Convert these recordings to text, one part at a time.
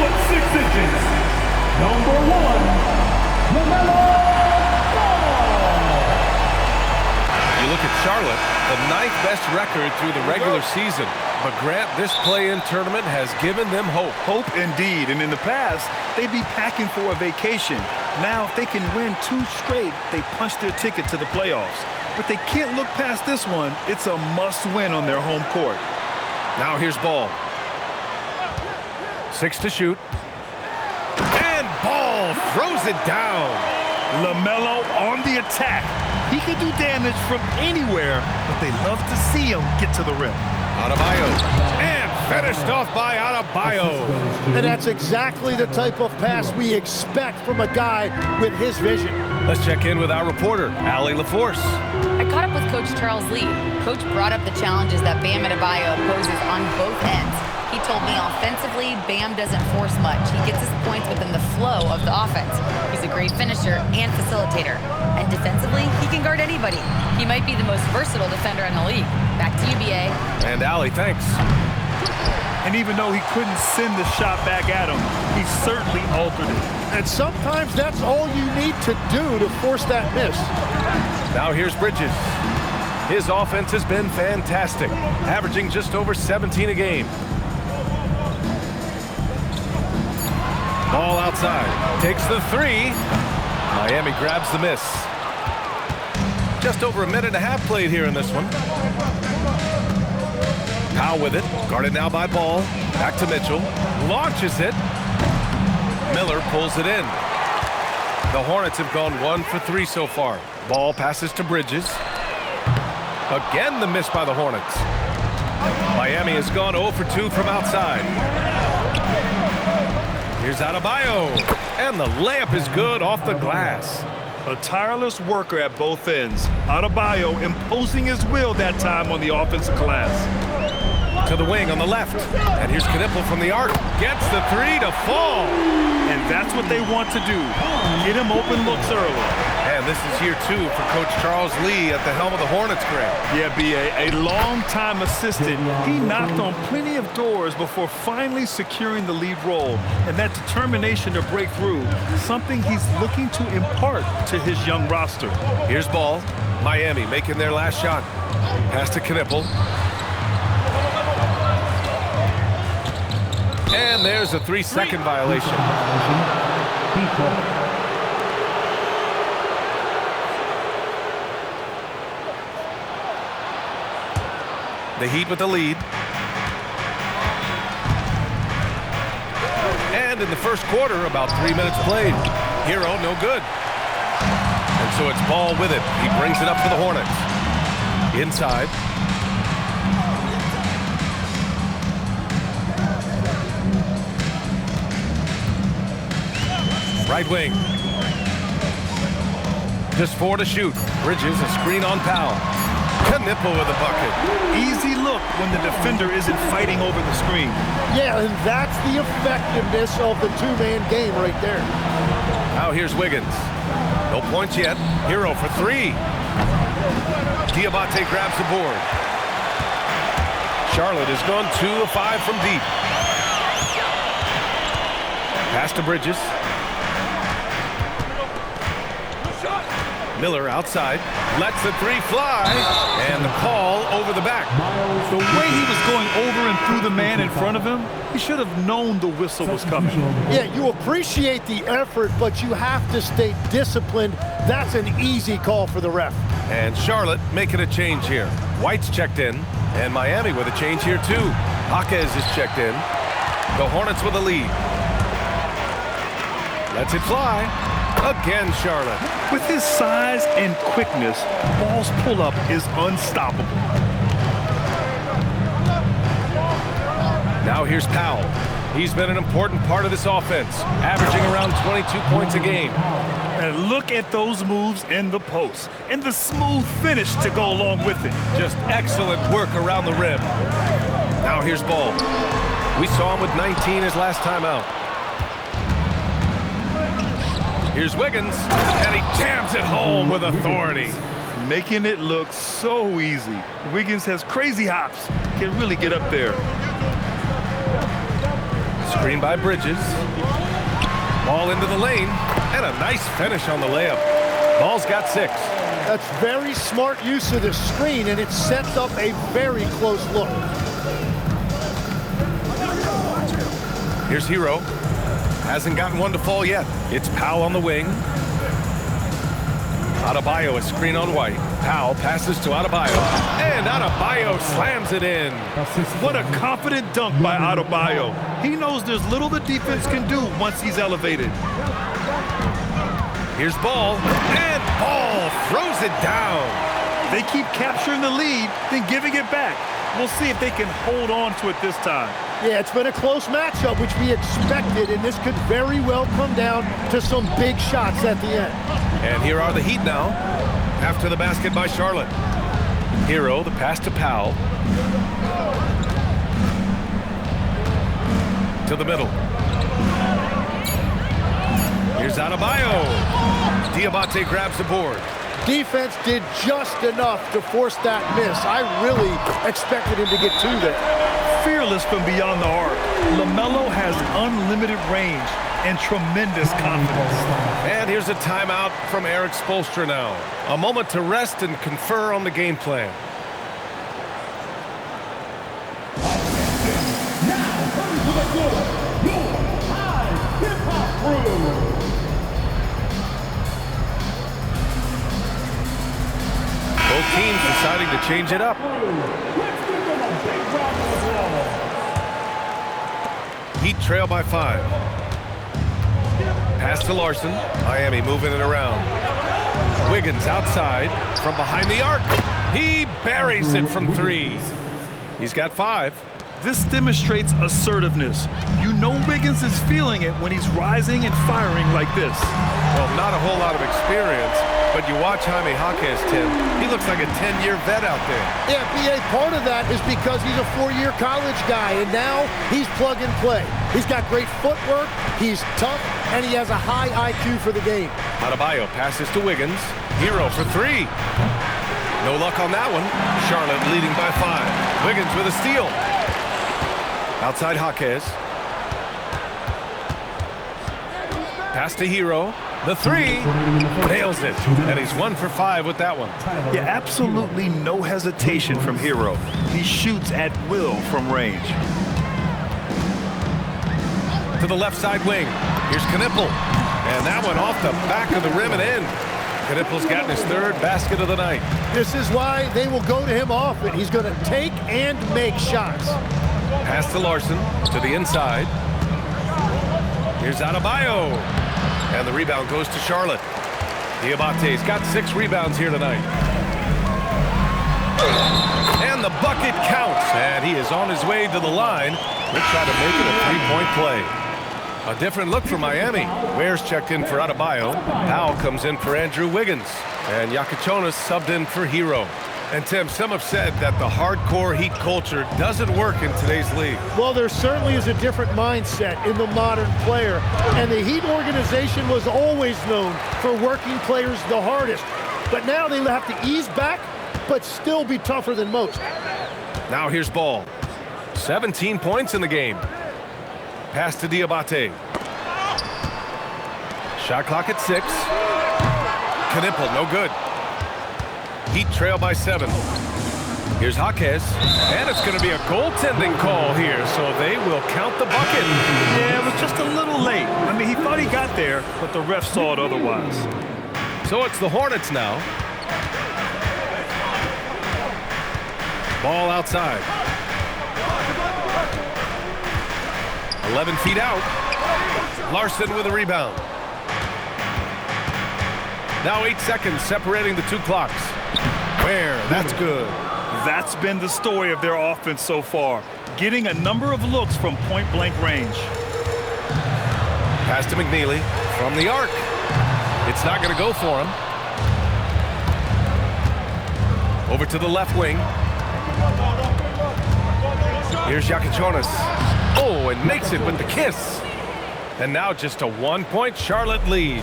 6'6", number 1, Lamelo Ball. You look at Charlotte, the 9th best record through the regular season. But Grant, this play-in tournament has given them hope. Hope indeed. And in the past, they'd be packing for a vacation. Now, if they can win 2 straight, they punch their ticket to the playoffs. But they can't look past this one. It's a must-win on their home court. Now here's Ball. 6 to shoot. And Ball throws it down. Lamelo on the attack. He can do damage from anywhere, but they love to see him get to the rim. Adebayo. And finished off by Adebayo. And that's exactly the type of pass we expect from a guy with his vision. Let's check in with our reporter, Allie LaForce. I caught up with Coach Charles Lee. Coach brought up the challenges that Bam Adebayo poses on both ends. He told me offensively, Bam doesn't force much. He gets his points within the flow of the offense. He's a great finisher and facilitator. And defensively, he can guard anybody. He might be the most versatile defender in the league. Back to you, BA. And Allie, thanks. And even though he couldn't send the shot back at him, he certainly altered it. And sometimes that's all you need to do to force that miss. Now here's Bridges. His offense has been fantastic, averaging just over 17 a game. Ball outside, takes the 3. Miami grabs the miss. Just over a minute and a half played here in this one. Powell with it, guarded now by Ball. Back to Mitchell, launches it. Miller pulls it in. The Hornets have gone 1 for 3 so far. Ball passes to Bridges. Again the miss by the Hornets. Miami has gone 0 for 2 from outside. Here's Adebayo, and the layup is good off the glass. A tireless worker at both ends. Adebayo imposing his will that time on the offensive glass. To the wing on the left, and here's Knipple from the arc. Gets the 3 to fall. And that's what they want to do. Get him open looks early. And this is year 2 for Coach Charles Lee at the helm of the Hornets, Grant. Yeah, B.A., a long-time assistant. He knocked on plenty of doors before finally securing the lead role. And that determination to break through, something he's looking to impart to his young roster. Here's Ball. Miami making their last shot. Pass to Knipple. And there's a 3-second violation. The Heat with the lead. And in the first quarter, about 3 minutes played. Hero, no good. And so it's Ball with it. He brings it up for the Hornets. Inside. Right wing. Just 4 to shoot. Bridges, a screen on Powell. Knipple with a bucket. Easy look when the defender isn't fighting over the screen. Yeah, and that's the effectiveness of the 2-man game right there. Now here's Wiggins. No points yet. Hero for 3. Diabate grabs the board. Charlotte has gone 2 of 5 from deep. Pass to Bridges. Miller outside, lets the 3 fly, and the call over the back. The way he was going over and through the man in front of him, he should have known the whistle was coming. Yeah, you appreciate the effort, but you have to stay disciplined. That's an easy call for the ref. And Charlotte making a change here. White's checked in, and Miami with a change here too. Jaquez is checked in. The Hornets with a lead. Lets it fly. Again, Charlotte. With his size and quickness, Ball's pull-up is unstoppable. Now here's Powell. He's been an important part of this offense, averaging around 22 points a game. And look at those moves in the post, and the smooth finish to go along with it. Just excellent work around the rim. Now here's Ball. We saw him with 19 his last time out. Here's Wiggins, and he jams it home with authority. Making it look so easy. Wiggins has crazy hops, can really get up there. Screen by Bridges. Ball into the lane, and a nice finish on the layup. Ball's got 6. That's very smart use of the screen, and it sets up a very close look. Here's Hero. Hasn't gotten one to fall yet. It's Powell on the wing. Adebayo, a screen on White. Powell passes to Adebayo, and Adebayo slams it in. What a confident dunk by Adebayo. He knows there's little the defense can do once he's elevated. Here's Ball, and Ball throws it down. They keep capturing the lead, then giving it back. We'll see if they can hold on to it this time. Yeah, it's been a close matchup, which we expected, and this could very well come down to some big shots at the end. And here are the Heat now, after the basket by Charlotte. Hero, the pass to Powell. To the middle. Here's Adebayo. Diabate grabs the board. Defense did just enough to force that miss. I really expected him to get 2 there. Fearless from beyond the arc. Lamelo has unlimited range and tremendous confidence. And here's a timeout from Eric Spoelstra now. A moment to rest and confer on the game plan. Now coming to the floor, your high hip-hop crew. Both teams deciding to change it up. Let's give them a big round of applause. Heat trail by 5. Pass to Larson. Miami moving it around. Wiggins outside from behind the arc. He buries it from 3. He's got 5. This demonstrates assertiveness. You know Wiggins is feeling it when he's rising and firing like this. Well, not a whole lot of experience, but you watch Jaime Jaquez, Tim. He looks like a 10-year vet out there. Yeah, B.A., part of that is because he's a 4-year college guy, and now he's plug and play. He's got great footwork, he's tough, and he has a high IQ for the game. Adebayo passes to Wiggins. Hero for 3. No luck on that one. Charlotte leading by 5. Wiggins with a steal. Outside Jaquez. Pass to Hero. The 3. Nails it. And he's 1 for 5 with that one. Yeah, absolutely no hesitation from Hero. He shoots at will from range. To the left side wing. Here's Knipple. And that one off the back of the rim and in. Knipple's gotten his 3rd basket of the night. This is why they will go to him often. He's going to take and make shots. Pass to Larson, to the inside. Here's Adebayo. And the rebound goes to Charlotte. Diabate's got 6 rebounds here tonight. And the bucket counts. And he is on his way to the line. He'll try to make it a 3-point play. A different look for Miami. Ware's checked in for Adebayo. Powell comes in for Andrew Wiggins. And Yakachonis subbed in for Hero. And Tim, some have said that the hardcore Heat culture doesn't work in today's league. Well, there certainly is a different mindset in the modern player. And the Heat organization was always known for working players the hardest. But now they have to ease back, but still be tougher than most. Now here's Ball. 17 points in the game. Pass to Diabate. Shot clock at 6. Knipple, no good. Heat trail by 7. Here's Jaquez. And it's going to be a goaltending call here, so they will count the bucket. Yeah, it was just a little late. I mean, he thought he got there, but the ref saw it otherwise. So it's the Hornets now. Ball outside. 11 feet out. Larson with a rebound. Now 8 seconds separating the 2 clocks. Where? That's good. That's been the story of their offense so far. Getting a number of looks from point-blank range. Pass to McNeely from the arc. It's not going to go for him. Over to the left wing. Here's Yakachonis. Oh, and makes it with the kiss. And now just a 1-point Charlotte lead.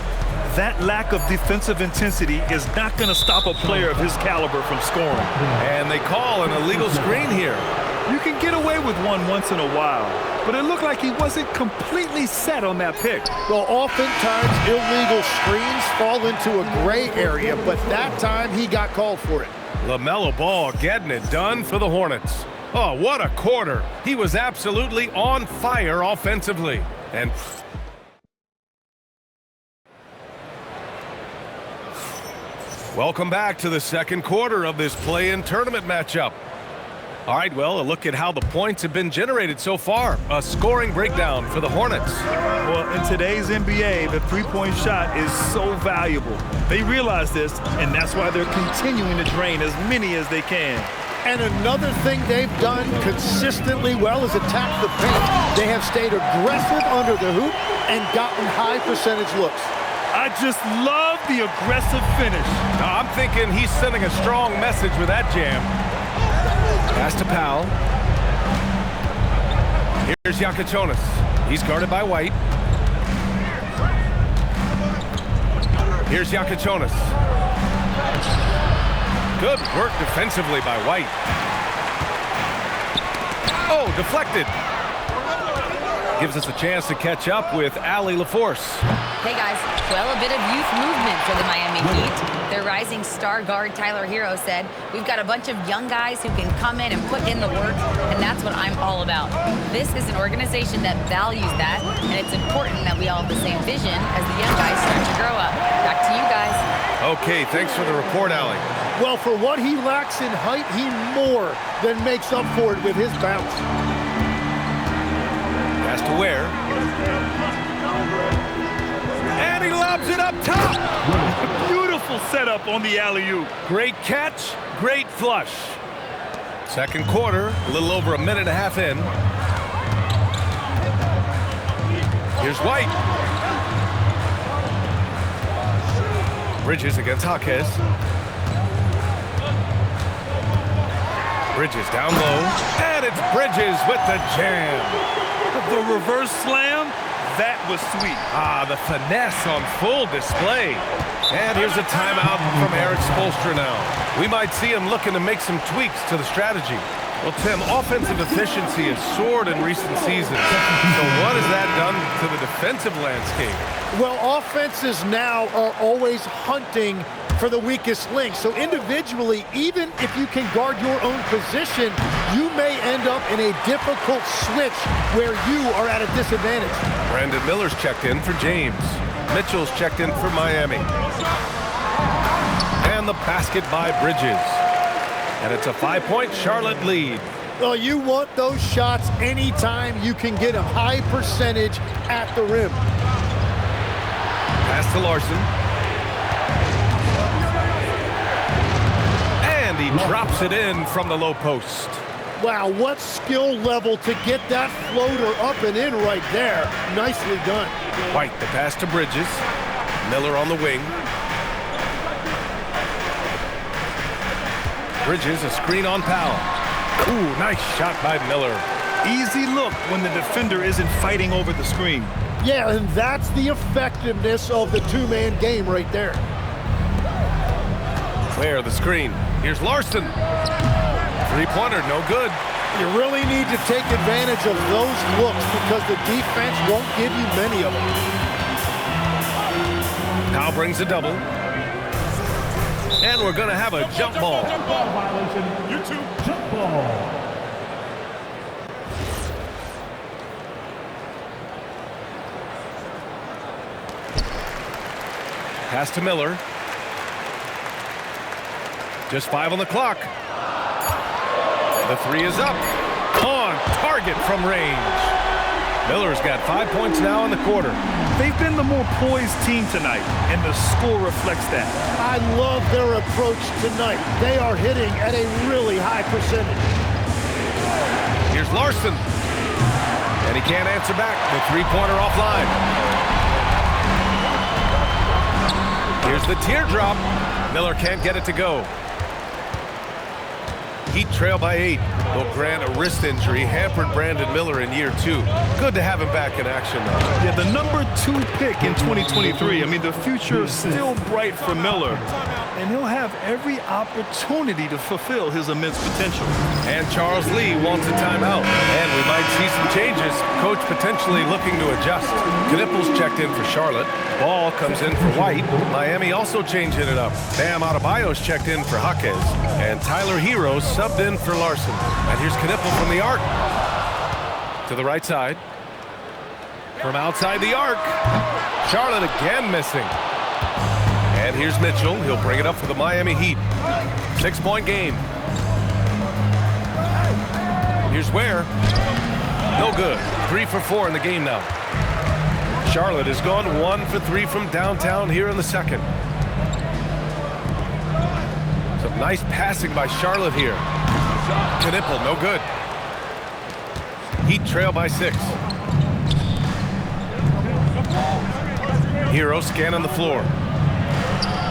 That lack of defensive intensity is not going to stop a player of his caliber from scoring. And they call an illegal screen here. You can get away with one once in a while, but it looked like he wasn't completely set on that pick. Well, oftentimes illegal screens fall into a gray area, but that time he got called for it. Lamelo Ball getting it done for the Hornets. Oh, what a quarter. He was absolutely on fire offensively. And welcome back to the second quarter of this play-in tournament matchup. All right, well, a look at how the points have been generated so far. A scoring breakdown for the Hornets. Well, in today's NBA, the three-point shot is so valuable. They realize this, and that's why they're continuing to drain as many as they can. And another thing they've done consistently well is attack the paint. They have stayed aggressive under the hoop and gotten high percentage looks. I just love the aggressive finish. I'm thinking he's sending a strong message with that jam. Pass to Powell. Here's Yakichonis. He's guarded by White. Here's Yakichonis. Good work defensively by White. Oh, deflected. Gives us a chance to catch up with Allie LaForce. Hey guys, well, a bit of youth movement for the Miami Heat. Their rising star guard Tyler Hero said, "We've got a bunch of young guys who can come in and put in the work, and that's what I'm all about." This is an organization that values that, and it's important that we all have the same vision as the young guys start to grow up. Back to you guys. Okay, thanks for the report, Allie. Well, for what he lacks in height, he more than makes up for it with his bounce. Pass to Ware. And he lobs it up top. Beautiful setup on the alley-oop. Great catch, great flush. Second quarter, a little over a minute and a half in. Here's White. Bridges against Jaquez. Bridges down low, and it's Bridges with the jam. The reverse slam, that was sweet. Ah, the finesse on full display. And here's a timeout from Eric Spoelstra now. We might see him looking to make some tweaks to the strategy. Well, Tim, offensive efficiency has soared in recent seasons. So what has that done to the defensive landscape? Well, offenses now are always hunting for the weakest link. So individually, even if you can guard your own position, you may end up in a difficult switch where you are at a disadvantage. Brandon Miller's checked in for James. Mitchell's checked in for Miami. And the basket by Bridges. And it's a 5-point Charlotte lead. Well, you want those shots anytime you can get a high percentage at the rim. Pass to Larson. And he drops it in from the low post. Wow, what skill level to get that floater up and in right there. Nicely done. White, the pass to Bridges. Miller on the wing. Bridges, a screen on Powell. Ooh, nice shot by Miller. Easy look when the defender isn't fighting over the screen. Yeah, and that's the effectiveness of the two-man game right there. Where the screen? Here's Larson. Three-pointer, no good. You really need to take advantage of those looks because the defense won't give you many of them. Powell brings a double. And we're going to have a jump ball. Jump ball violation. YouTube jump ball. Pass to Miller. Just 5 on the clock. The three is up. On target from range. Miller's got 5 points now in the quarter. They've been the more poised team tonight, and the score reflects that. I love their approach tonight. They are hitting at a really high percentage. Here's Larson. And he can't answer back. The three-pointer offline. Here's the teardrop. Miller can't get it to go. Heat trail by 8. Will grant a wrist injury hampered Brandon Miller in year 2. Good to have him back in action though. Yeah, the number 2 pick in 2023. I mean, the future is still bright for Miller. and he'll have every opportunity to fulfill his immense potential. And Charles Lee wants a timeout. And we might see some changes. Coach potentially looking to adjust. Knipples checked in for Charlotte. Ball comes in for White. Miami also changing it up. Bam Adebayo's checked in for Jaquez. And Tyler Hero subbed in for Larson. And here's Knipple from the arc. To the right side. From outside the arc. Charlotte again missing. And here's Mitchell. He'll bring it up for the Miami Heat. 6-point game. Here's Ware. No good. 3 for 4 in the game now. Charlotte has gone 1 for 3 from downtown here in the second. Some nice passing by Charlotte here. Knipple, no good. Heat trail by 6. Hero scanning the floor.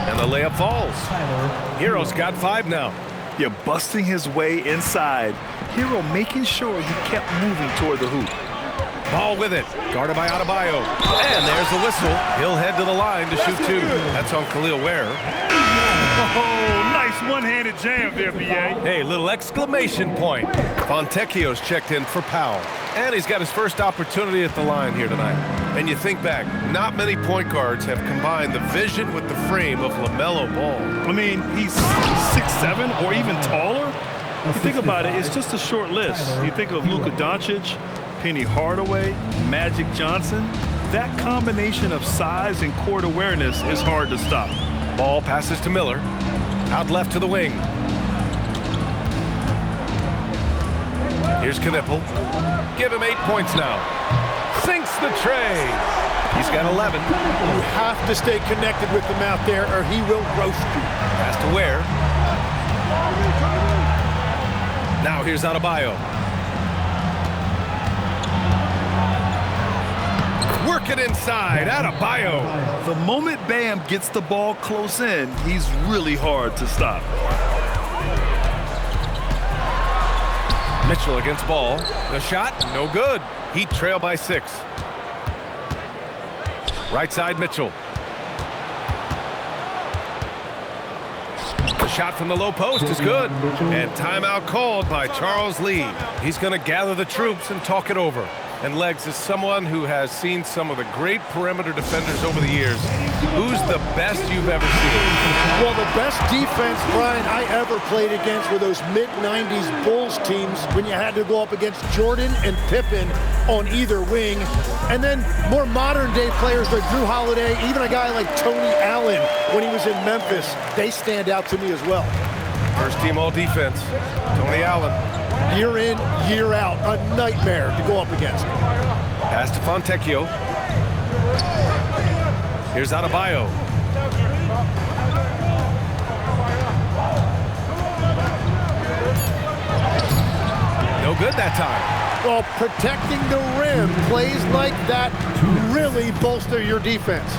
And the layup falls. Hero's got 5 now. Yeah, busting his way inside. Hero making sure he kept moving toward the hoop. Ball with it. Guarded by Adebayo. And there's the whistle. He'll head to the line to shoot 2. That's on Khalil Ware. Oh, nice one-handed jam there, B.A. Hey, little exclamation point. Fontecchio's checked in for Powell. And he's got his first opportunity at the line here tonight. And you think back, not many point guards have combined the vision with the frame of Lamelo Ball. I mean, he's 6'7" or even taller. You think about it, it's just a short list. You think of Luka Doncic, Penny Hardaway, Magic Johnson. That combination of size and court awareness is hard to stop. Ball passes to Miller. Out left to the wing. Here's Knipple. Give him 8 points now. Sinks the tray. He's got 11. You have to stay connected with him out there or he will roast you. Pass to Ware. Now here's Adebayo. Work it inside. Adebayo. The moment Bam gets the ball close in, he's really hard to stop. Mitchell against Ball. The shot, no good. Heat trail by 6. Right side, Mitchell. The shot from the low post is good. And timeout called by Charles Lee. He's going to gather the troops and talk it over. And Legs, is someone who has seen some of the great perimeter defenders over the years. Who's the best you've ever seen? Well, the best defense, Brian, I ever played against were those mid-90s Bulls teams when you had to go up against Jordan and Pippen on either wing. And then more modern-day players like Drew Holiday, even a guy like Tony Allen when he was in Memphis, they stand out to me as well. First team all defense, Tony Allen. Year in, year out, a nightmare to go up against. Pass to Fontecchio. Here's Adebayo. No good that time. Well, protecting the rim, plays like that really bolster your defense.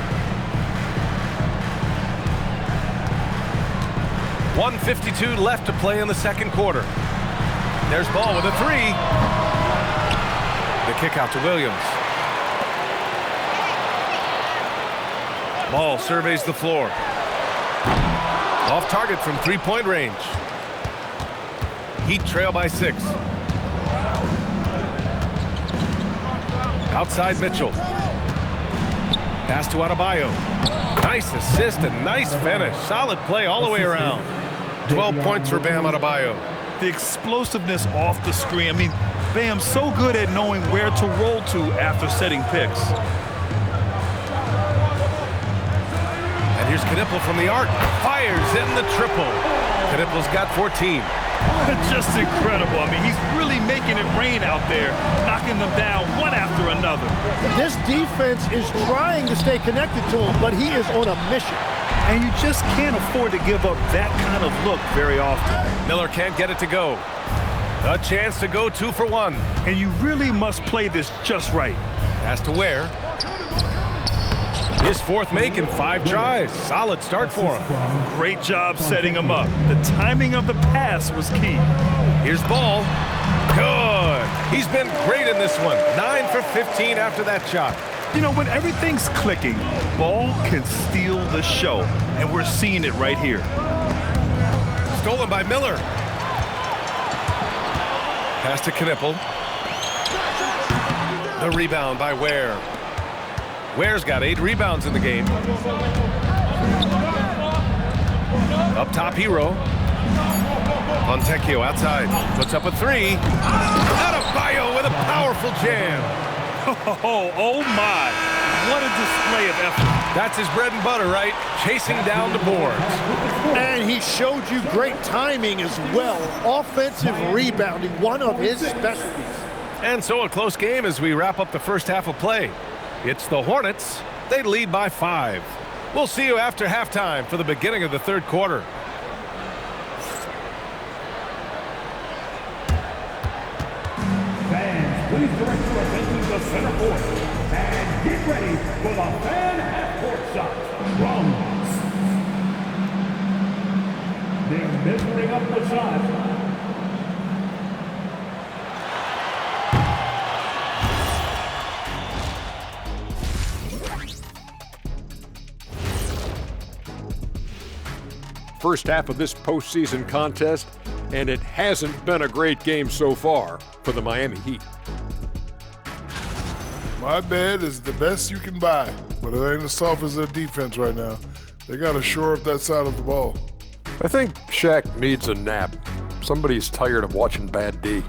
1:52 left to play in the second quarter. There's Ball with a 3. The kick out to Williams. Ball surveys the floor. Off target from 3-point range. Heat trail by 6. Outside Mitchell. Pass to Adebayo. Nice assist and nice finish. Solid play all the way around. 12 points for Bam Adebayo. The explosiveness off the screen. I mean, Bam's so good at knowing where to roll to after setting picks. And here's Knipple from the arc. Fires in the triple. Knipple's got 14. Just incredible. I mean, he's really making it rain out there, knocking them down one after another. This defense is trying to stay connected to him, but he is on a mission. And you just can't afford to give up that kind of look very often. Miller can't get it to go. A chance to go 2 for 1. And you really must play this just right. Pass to Ware. His 4th make in 5 tries. Solid start for him. Great job setting him up. The timing of the pass was key. Here's Ball. Good. He's been great in this one. 9 for 15 after that shot. You know, when everything's clicking, Ball can steal the show, and we're seeing it right here. Stolen by Miller. Pass to Knipple. The rebound by Ware. Ware's got 8 rebounds in the game. Up top, Hero. Fontecchio outside. Puts up a 3. Adebayo with a powerful jam. Oh my. What a display of effort. That's his bread and butter, right? Chasing down the boards. And he showed you great timing as well. Offensive rebounding, one of his specialties. And so a close game as we wrap up the first half of play. It's the Hornets. They lead by 5. We'll see you after halftime for the beginning of the third quarter. Fans, please direct your attention to center court and get ready for the fan half-court shot from they're measuring up the shot. First half of this postseason contest, and it hasn't been a great game so far for the Miami Heat. My bed is the best you can buy, but it ain't as soft as their defense right now. They got to shore up that side of the ball. I think Shaq needs a nap. Somebody's tired of watching bad D.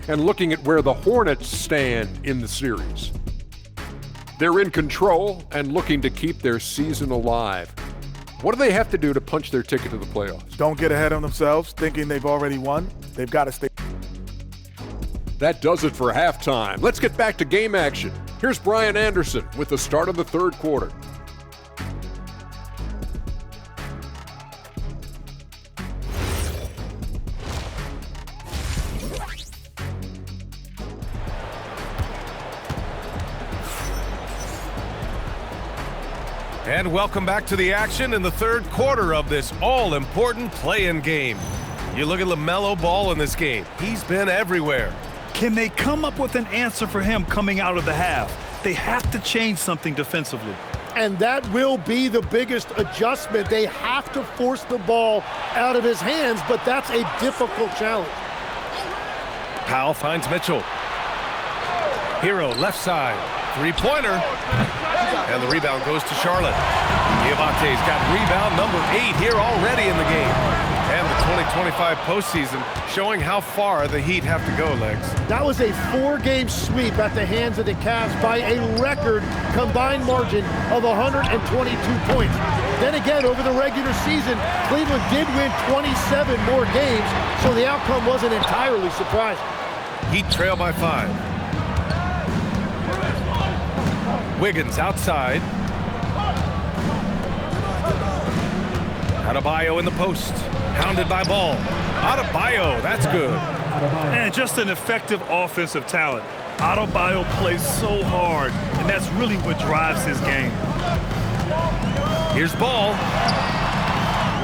And looking at where the Hornets stand in the series. They're in control and looking to keep their season alive. What do they have to do to punch their ticket to the playoffs? Don't get ahead of themselves thinking they've already won. They've got to stay. That does it for halftime. Let's get back to game action. Here's Brian Anderson with the start of the third quarter. And welcome back to the action in the third quarter of this all-important play-in game. You look at Lamelo Ball in this game. He's been everywhere. Can they come up with an answer for him coming out of the half? They have to change something defensively. And that will be the biggest adjustment. They have to force the ball out of his hands, but that's a difficult challenge. Powell finds Mitchell. Hero left side. Three-pointer. And the rebound goes to Charlotte. Diabate's got rebound number 8 here already in the game. And the 2025 postseason showing how far the Heat have to go, Legs. That was a 4-game sweep at the hands of the Cavs by a record combined margin of 122 points. Then again, over the regular season, Cleveland did win 27 more games, so the outcome wasn't entirely surprising. Heat trail by 5. Wiggins outside. Adebayo in the post. Hounded by Ball. Adebayo, that's good. And just an effective offensive talent. Adebayo plays so hard, and that's really what drives his game. Here's Ball.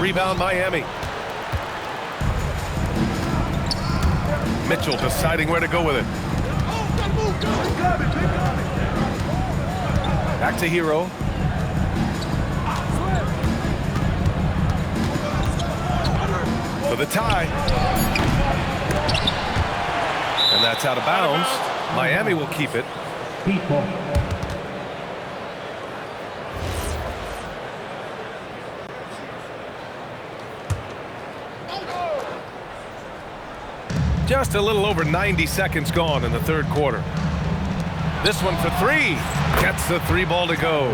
Rebound Miami. Mitchell deciding where to go with it. Back to Hero. For the tie. And that's out of bounds. Miami will keep it. Heat ball. Just a little over 90 seconds gone in the third quarter. This one for 3. Gets the 3 ball to go.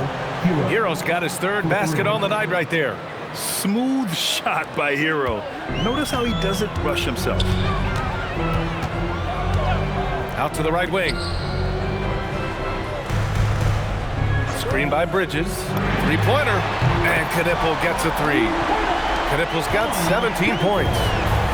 Hero's got his third basket on the night right there. Smooth shot by Hero. Notice how he doesn't rush himself. Out to the right wing. Screen by Bridges. Three-pointer. And Knipple gets a 3. Knipple's got 17 points.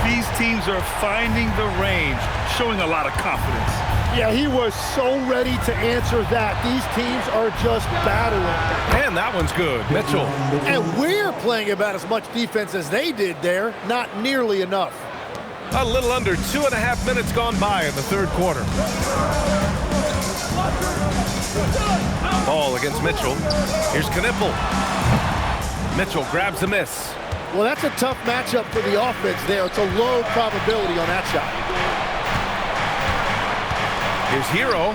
These teams are finding the range, showing a lot of confidence. Yeah, he was so ready to answer that. These teams are just battling. And that one's good. Mitchell. And we're playing about as much defense as they did there. Not nearly enough. A little under 2.5 minutes gone by in the third quarter. Ball against Mitchell. Here's Knipple. Mitchell grabs a miss. Well, that's a tough matchup for the offense there. It's a low probability on that shot. Here's Hero.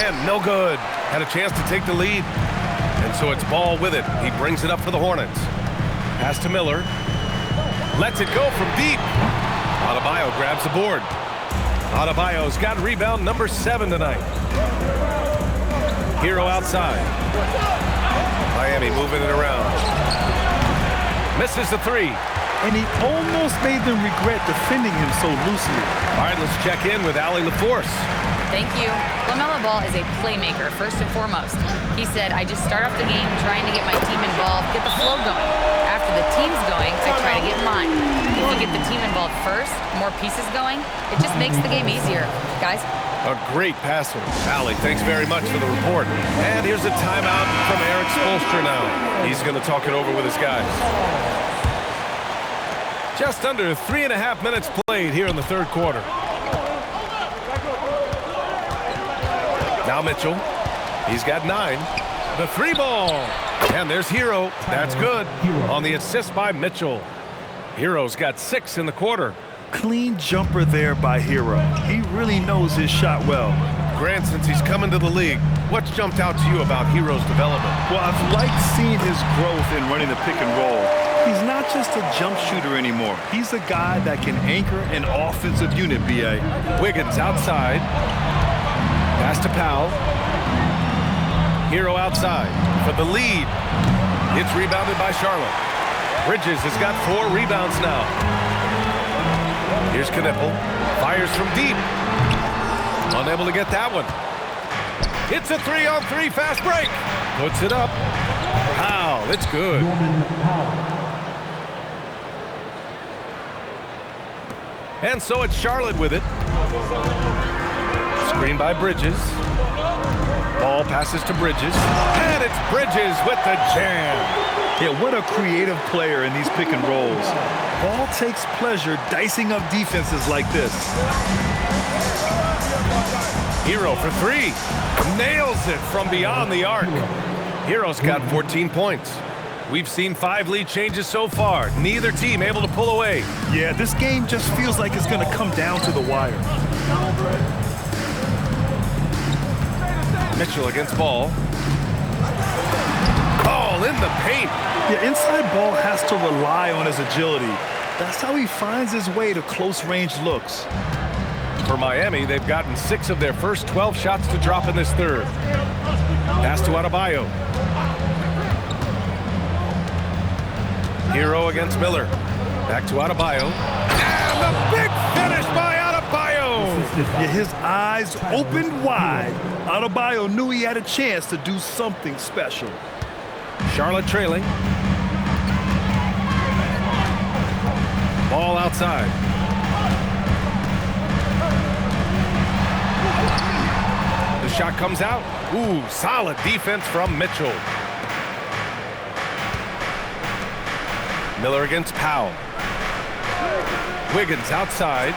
And no good. Had a chance to take the lead. And so it's Ball with it. He brings it up for the Hornets. Pass to Miller. Lets it go from deep. Adebayo grabs the board. Adebayo's got rebound number 7 tonight. Hero outside. Miami moving it around. Misses the 3. And he almost made them regret defending him so loosely. All right, let's check in with Allie LaForce. Thank you. Lamelo Ball is a playmaker, first and foremost. He said, I just start off the game trying to get my team involved, get the flow going. After the team's going, I try to get mine. If you get the team involved first, more pieces going, it just makes the game easier. Guys? A great passer. Allie, thanks very much for the report. And here's a timeout from Eric Spoelstra now. He's going to talk it over with his guys. Just under 3.5 minutes played here in the third quarter. Now Mitchell. He's got 9. The 3 ball. And there's Hero. That's good. On the assist by Mitchell. Hero's got 6 in the quarter. Clean jumper there by Hero. He really knows his shot well. Grant, since he's come into the league, what's jumped out to you about Hero's development? Well, I've liked seeing his growth in running the pick and roll. He's not just a jump shooter anymore. He's a guy that can anchor an offensive unit, B.A. Wiggins outside. Pass to Powell. Hero outside for the lead. It's rebounded by Charlotte. Bridges has got 4 rebounds now. Here's Knipple. Fires from deep. Unable to get that one. It's a 3-on-3 fast break. Puts it up. Powell, it's good. And so it's Charlotte with it. Screen by Bridges. Ball passes to Bridges. And it's Bridges with the jam. Yeah, what a creative player in these pick and rolls. Ball takes pleasure dicing up defenses like this. Hero for 3. Nails it from beyond the arc. Hero's got 14 points. We've seen 5 lead changes so far. Neither team able to pull away. Yeah, this game just feels like it's going to come down to the wire. Mitchell against Ball. Ball in the paint. Yeah, inside Ball has to rely on his agility. That's how he finds his way to close-range looks. For Miami, they've gotten 6 of their first 12 shots to drop in this third. Pass to Adebayo. Hero against Miller. Back to Adebayo. And the big finish by Adebayo! Yeah, his eyes opened wide. Adebayo knew he had a chance to do something special. Charlotte trailing. Ball outside. The shot comes out. Ooh, solid defense from Mitchell. Miller against Powell. Wiggins outside.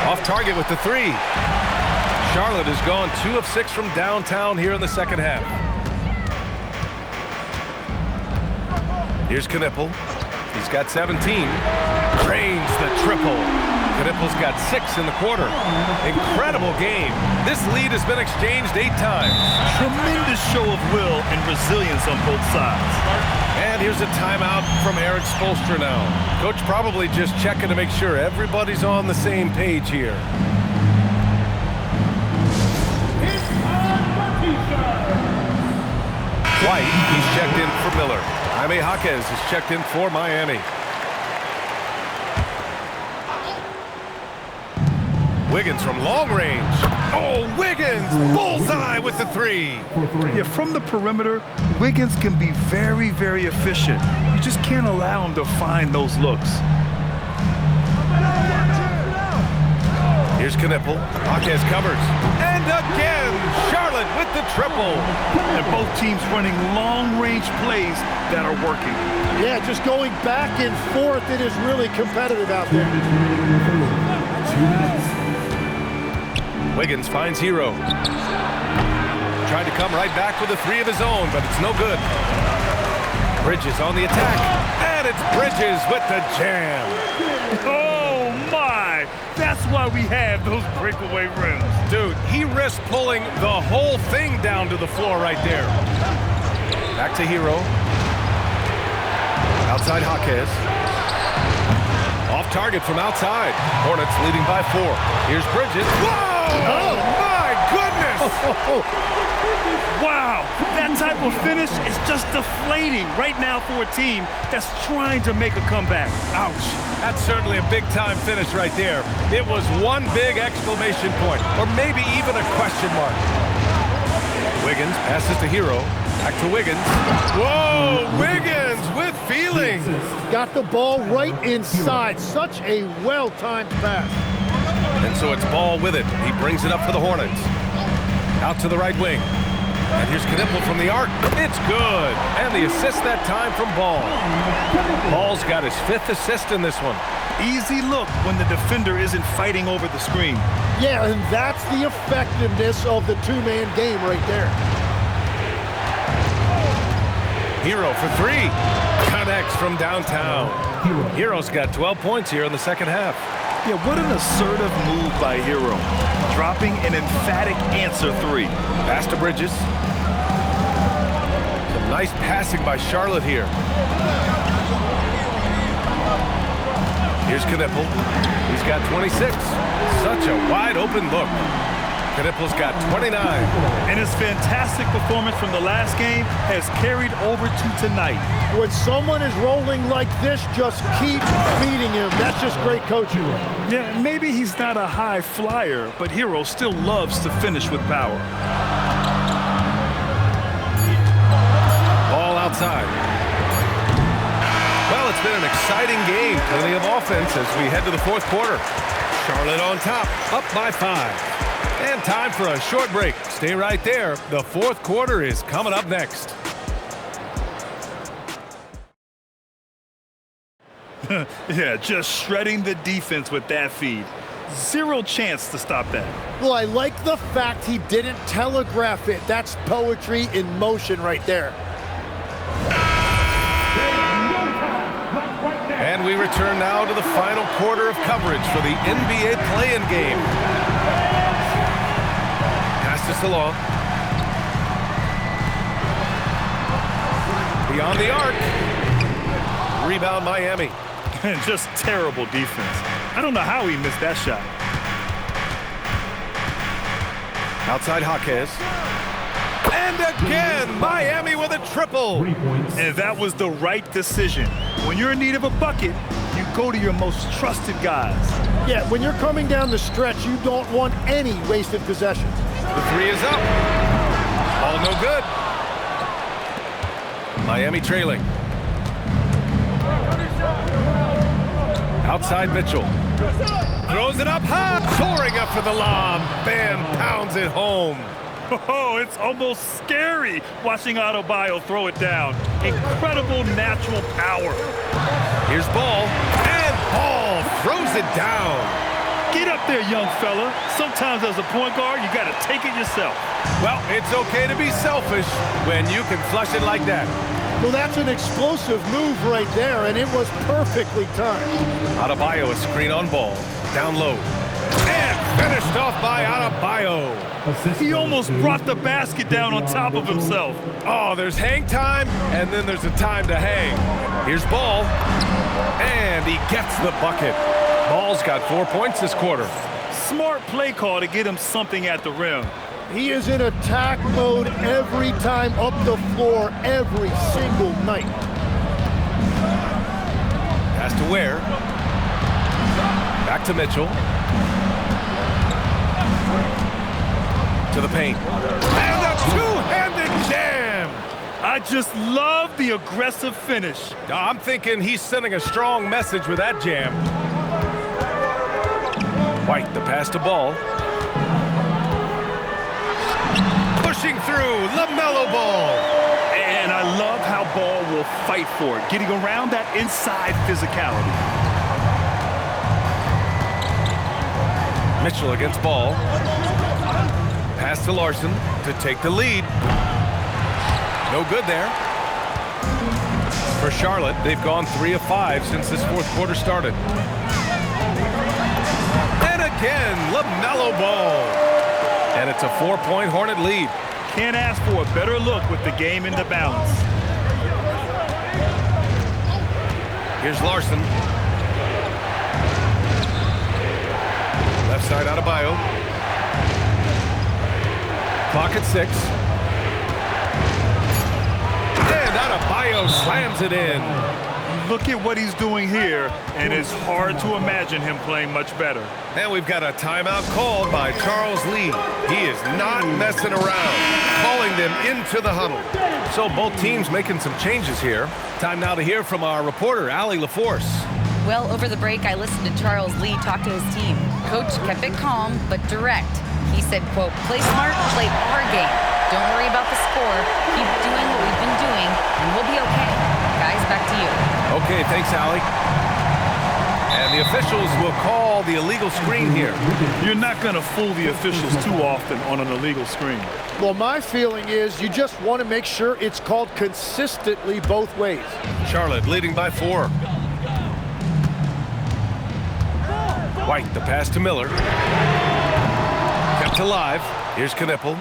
Off target with the 3. Charlotte has gone 2 of 6 from downtown here in the second half. Here's Knipple. He's got 17. Drains the triple. Knipple's got 6 in the quarter. Incredible game. This lead has been exchanged 8 times. Tremendous show of will and resilience on both sides. And here's a timeout from Eric Spoelstra now. Coach probably just checking to make sure everybody's on the same page here. White, he's checked in for Miller. Jaime Jaquez is checked in for Miami. Wiggins from long range. Oh, Wiggins! Bullseye with the 3. Yeah, from the perimeter, Wiggins can be very, very efficient. You just can't allow him to find those looks. Here's Knipple. Jaquez covers. And again, Charlotte with the triple. And both teams running long-range plays that are working. Yeah, just going back and forth. It is really competitive out there. Wiggins finds Hero. Trying to come right back with a three of his own, but it's no good. Bridges on the attack, and it's Bridges with the jam. Oh, my! That's why we have those breakaway rims. Dude, he risked pulling the whole thing down to the floor right there. Back to Hero. Outside Jaquez. Off target from outside. Hornets leading by 4. Here's Bridges. Whoa! Oh, my goodness! Wow, that type of finish is just deflating right now for a team that's trying to make a comeback. Ouch. That's certainly a big-time finish right there. It was one big exclamation point, or maybe even a question mark. Wiggins passes to Hero. Back to Wiggins. Whoa, Wiggins with feeling. Got the ball right inside. Such a well-timed pass. And so it's Ball with it. He brings it up for the Hornets. Out to the right wing. And here's Knipple from the arc. It's good. And the assist that time from Ball. Ball's got his 5th assist in this one. Easy look when the defender isn't fighting over the screen. Yeah, and that's the effectiveness of the two-man game right there. Hero for 3. Connects from downtown. Hero's got 12 points here in the second half. Yeah, what an assertive move by Hero. Dropping an emphatic answer 3. Pass to Bridges. Some nice passing by Charlotte here. Here's Knipple. He's got 26. Such a wide open look. Knipple's got 29. And his fantastic performance from the last game has carried over to tonight. When someone is rolling like this, just keep feeding him. That's just great coaching. Yeah, maybe he's not a high flyer, but Hero still loves to finish with power. Ball outside. Well, it's been an exciting game. Plenty of offense as we head to the 4th quarter. Charlotte on top, up by 5. And time for a short break. Stay right there. The 4th quarter is coming up next. Yeah, just shredding the defense with that feed. Zero chance to stop that. Well, I like the fact he didn't telegraph it. That's poetry in motion right there. And we return now to the final quarter of coverage for the NBA play-in game. Pass this along. Beyond the arc. Rebound Miami. Just terrible defense. I don't know how he missed that shot. Outside Jaquez. And again, Miami with a triple. And that was the right decision. When you're in need of a bucket, you go to your most trusted guys. Yeah, when you're coming down the stretch, you don't want any wasted possessions. The 3 is up. All no good. Miami trailing. Outside Mitchell. Throws it up high. Soaring up for the lob. Bam pounds it home. Oh, it's almost scary watching Adebayo throw it down. Incredible natural power. Here's Ball. And Ball throws it down. Get up there, young fella. Sometimes as a point guard, you got to take it yourself. Well, it's okay to be selfish when you can flush it like that. Well, that's an explosive move right there, and it was perfectly timed. Adebayo, a screen on Ball. Down low. And finished off by Adebayo. He almost brought the basket down on top of himself. Oh, there's hang time, and then there's a time to hang. Here's Ball. And he gets the bucket. Ball's got 4 points this quarter. Smart play call to get him something at the rim. He is in attack mode every time up the floor, every single night. Pass to Ware. Back to Mitchell. To the paint. And a two-handed jam! I just love the aggressive finish. I'm thinking he's sending a strong message with that jam. White, the pass to Ball. Pushing through, Lamelo Ball. And I love how Ball will fight for it, getting around that inside physicality. Mitchell against Ball. Pass to Larson to take the lead. No good there. For Charlotte, they've gone 3 of 5 since this fourth quarter started. And again, Lamelo Ball. And it's a 4-point Hornet lead. Can't ask for a better look with the game in the balance. Here's Larson. Left side out of Bio. Clock at 6. And out of Bio slams it in. Look at what he's doing here, and it's hard to imagine him playing much better. And we've got a timeout called by Charles Lee. He is not messing around, calling them into the huddle. So both teams making some changes here. Time now to hear from our reporter, Allie LaForce. Well, over the break, I listened to Charles Lee talk to his team. Coach kept it calm, but direct. He said, quote, play smart, play our game. Don't worry about the score. Keep doing what we've been doing, and we'll be okay. Guys, back to you. Okay, thanks, Allie. And the officials will call the illegal screen here. You're not going to fool the officials too often on an illegal screen. Well, my feeling is you just want to make sure it's called consistently both ways. Charlotte leading by 4. White, the pass to Miller. Kept alive. Here's Knipple.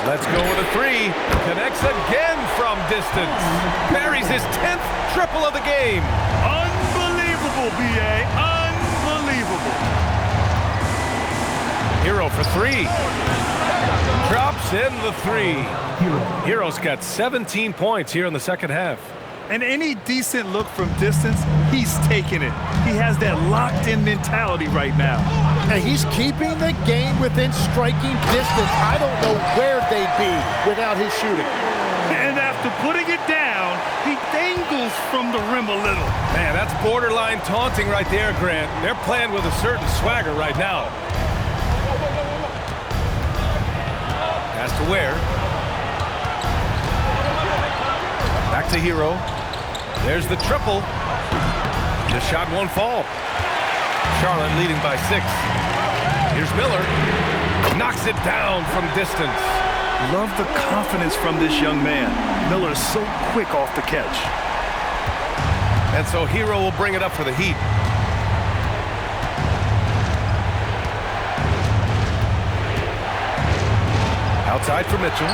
Let's go with a 3. Connects again from distance. Buries his 10th triple of the game. Unbelievable, B.A. Unbelievable. Hero for 3. Drops in the 3. Hero's got 17 points here in the second half. And any decent look from distance, he's taking it. He has that locked-in mentality right now. And he's keeping the game within striking distance. I don't know where they'd be without his shooting. And after putting it down, he dangles from the rim a little. Man, that's borderline taunting right there, Grant. They're playing with a certain swagger right now. Pass to Ware. Back to Hero. There's the triple. The shot won't fall. Charlotte leading by 6. Here's Miller. Knocks it down from distance. Love the confidence from this young man. Miller is so quick off the catch. And so Hero will bring it up for the Heat. Outside for Mitchell.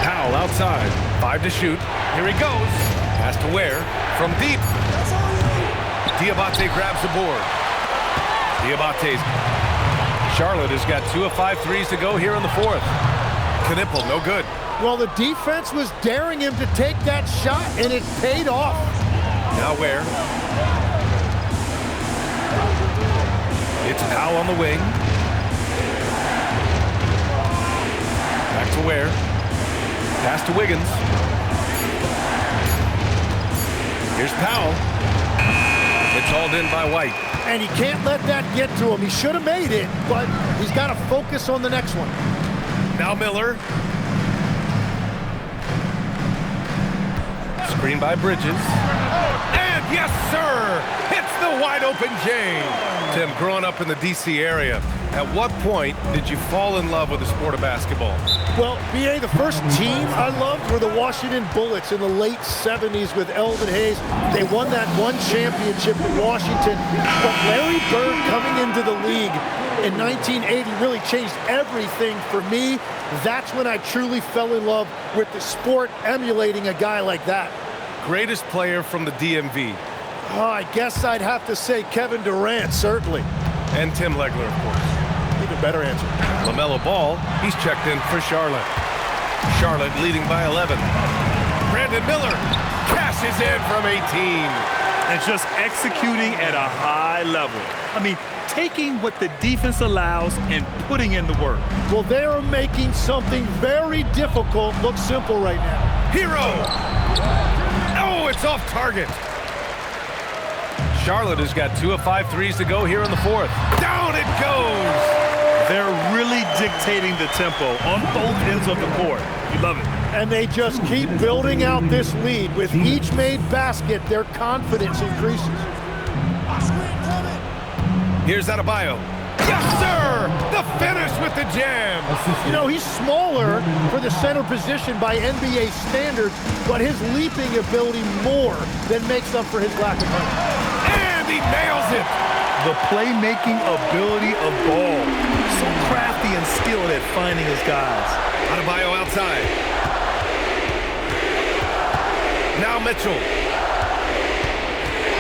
Powell outside. 5 to shoot. Here he goes. Pass to Ware. From deep. Diabate grabs the board. Diabate's. Charlotte has got 2 of 5 threes to go here in the 4th. Knipple, no good. Well, the defense was daring him to take that shot, and it paid off. Now Ware. It's Powell on the wing. Back to Ware. Pass to Wiggins. Here's Powell. It's hauled in by White. And he can't let that get to him. He should have made it, but he's got to focus on the next one. Now Miller. Screen by Bridges. And yes, sir! Hits the wide open J. Tim, growing up in the D.C. area, at what point did you fall in love with the sport of basketball? Well, B.A., the first team I loved were the Washington Bullets in the late 70s with Elvin Hayes. They won that one championship in Washington. But Larry Bird coming into the league in 1980 really changed everything for me. That's when I truly fell in love with the sport, emulating a guy like that. Greatest player from the DMV? Oh, I guess I'd have to say Kevin Durant, certainly. And Tim Legler, of course. Even better answer. Lamelo Ball, he's checked in for Charlotte. Charlotte leading by 11. Brandon Miller cashes in from 18. And just executing at a high level. I mean, taking what the defense allows and putting in the work. Well, they are making something very difficult look simple right now. Hero! Oh, it's off target. Charlotte has got 2 of 5 threes to go here in the fourth. Down it goes! They're really dictating the tempo on both ends of the court. You love it. And they just keep building out this lead. With each made basket, their confidence increases. Here's Adebayo. Yes, sir! The finish with the jam! You know, he's smaller for the center position by NBA standards, but his leaping ability more than makes up for his lack of height. And he nails it! The playmaking ability of Ball. So crafty and skilled at finding his guys. Adebayo outside. Now Mitchell.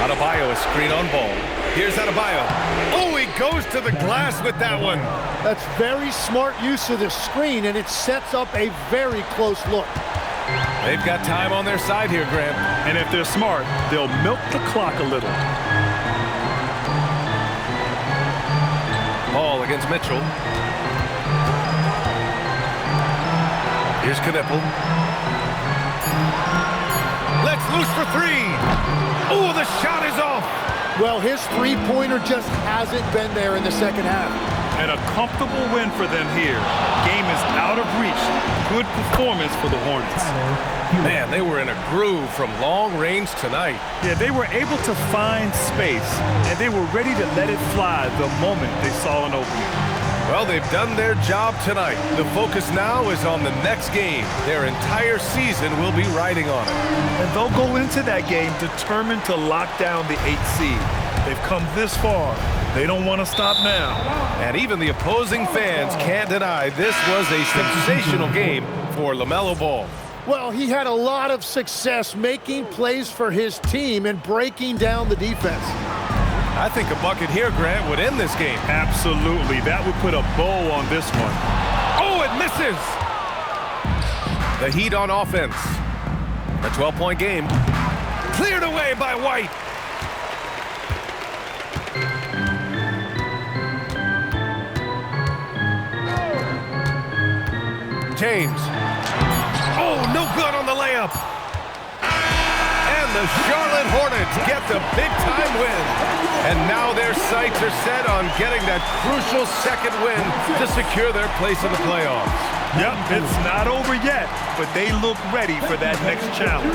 Adebayo is screen on Ball. Here's Adebayo. Oh, he goes to the glass with that one. That's very smart use of the screen, and it sets up a very close look. They've got time on their side here, Graham. And if they're smart, they'll milk the clock a little. Ball against Mitchell. Here's Knipple. Let's loose for 3. Oh, the shot is off. Well, his three-pointer just hasn't been there in the second half. And a comfortable win for them here. Game is out of reach. Good performance for the Hornets. Man, they were in a groove from long range tonight. Yeah, they were able to find space, and they were ready to let it fly the moment they saw an opening. Well, they've done their job tonight. The focus now is on the next game. Their entire season will be riding on it. And they'll go into that game determined to lock down the 8th seed. They've come this far. They don't want to stop now. And even the opposing fans can't deny this was a sensational game for Lamelo Ball. Well, he had a lot of success making plays for his team and breaking down the defense. I think a bucket here, Grant, would end this game. Absolutely. That would put a bow on this one. Oh, it misses! The Heat on offense. A 12-point game. Cleared away by White. James. Oh, no good on the layup. And the Charlotte Hornets get the big-time win. And now their sights are set on getting that crucial second win to secure their place in the playoffs. Yep, it's not over yet, but they look ready for that next challenge.